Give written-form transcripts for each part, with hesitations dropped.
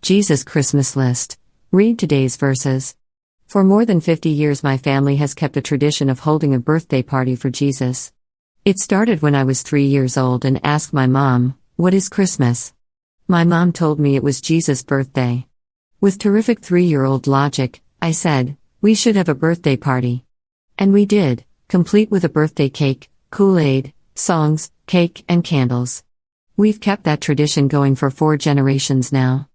Jesus Christmas List. Read today's verses. For more than 50 years my family has kept a tradition of holding a birthday party for Jesus. It started when I was 3 years old and asked my mom, "What is Christmas?" My mom told me it was Jesus' birthday. With terrific 3-year-old logic, I said, "We should have a birthday party." And we did, complete with a birthday cake, Kool-Aid, songs, cake, and candles. We've kept that tradition going for 4 generations now.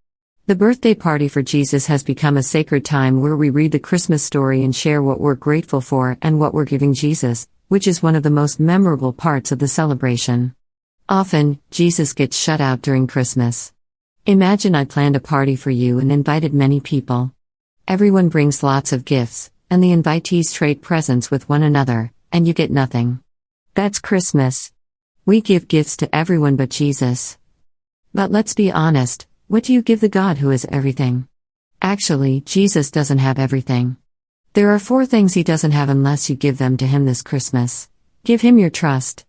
The birthday party for Jesus has become a sacred time where we read the Christmas story and share what we're grateful for and what we're giving Jesus, which is one of the most memorable parts of the celebration. Often, Jesus gets shut out during Christmas. Imagine I planned a party for you and invited many people. Everyone brings lots of gifts, and the invitees trade presents with one another, and you get nothing. That's Christmas. We give gifts to everyone but Jesus. But let's be honest. What do you give the God who has everything? Actually, Jesus doesn't have everything. There are 4 things he doesn't have unless you give them to him this Christmas. Give him your trust.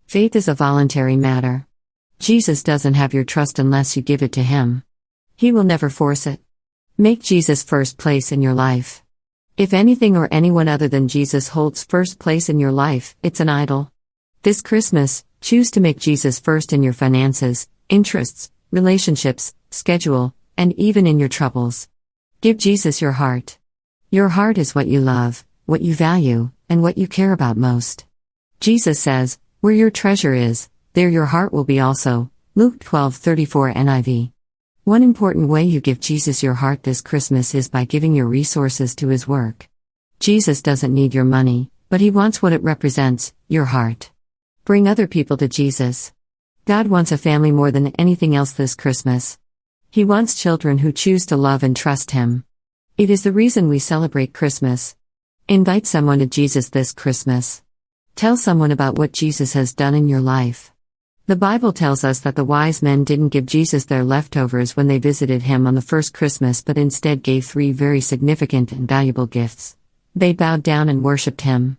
Faith is a voluntary matter. Jesus doesn't have your trust unless you give it to him. He will never force it. Make Jesus first place in your life. If anything or anyone other than Jesus holds first place in your life, it's an idol. This Christmas, choose to make Jesus first in your finances, interests, relationships, schedule, and even in your troubles. Give Jesus your heart. Your heart is what you love, what you value, and what you care about most. Jesus says, "Where your treasure is, there your heart will be also." Luke 12:34 NIV. One important way you give Jesus your heart this Christmas is by giving your resources to his work. Jesus doesn't need your money, but he wants what it represents, your heart. Bring other people to Jesus. God wants a family more than anything else this Christmas. He wants children who choose to love and trust him. It is the reason we celebrate Christmas. Invite someone to Jesus this Christmas. Tell someone about what Jesus has done in your life. The Bible tells us that the wise men didn't give Jesus their leftovers when they visited him on the first Christmas but instead gave 3 very significant and valuable gifts. They bowed down and worshipped him.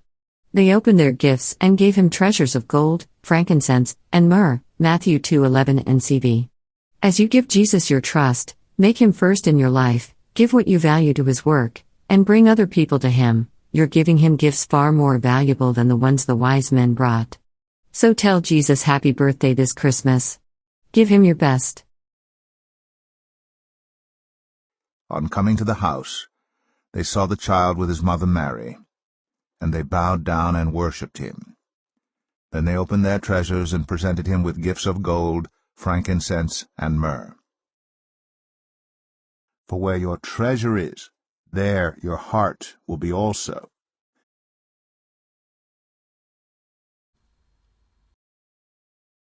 They opened their gifts and gave him treasures of gold, frankincense, and myrrh. Matthew 2:11 NCV. As you give Jesus your trust, make him first in your life, give what you value to his work, and bring other people to him. You're giving him gifts far more valuable than the ones the wise men brought. So tell Jesus happy birthday this Christmas. Give him your best. On coming to the house, they saw the child with his mother Mary, and they bowed down and worshipped him. Then they opened their treasures and presented him with gifts of gold, frankincense, and myrrh. For where your treasure is, there your heart will be also.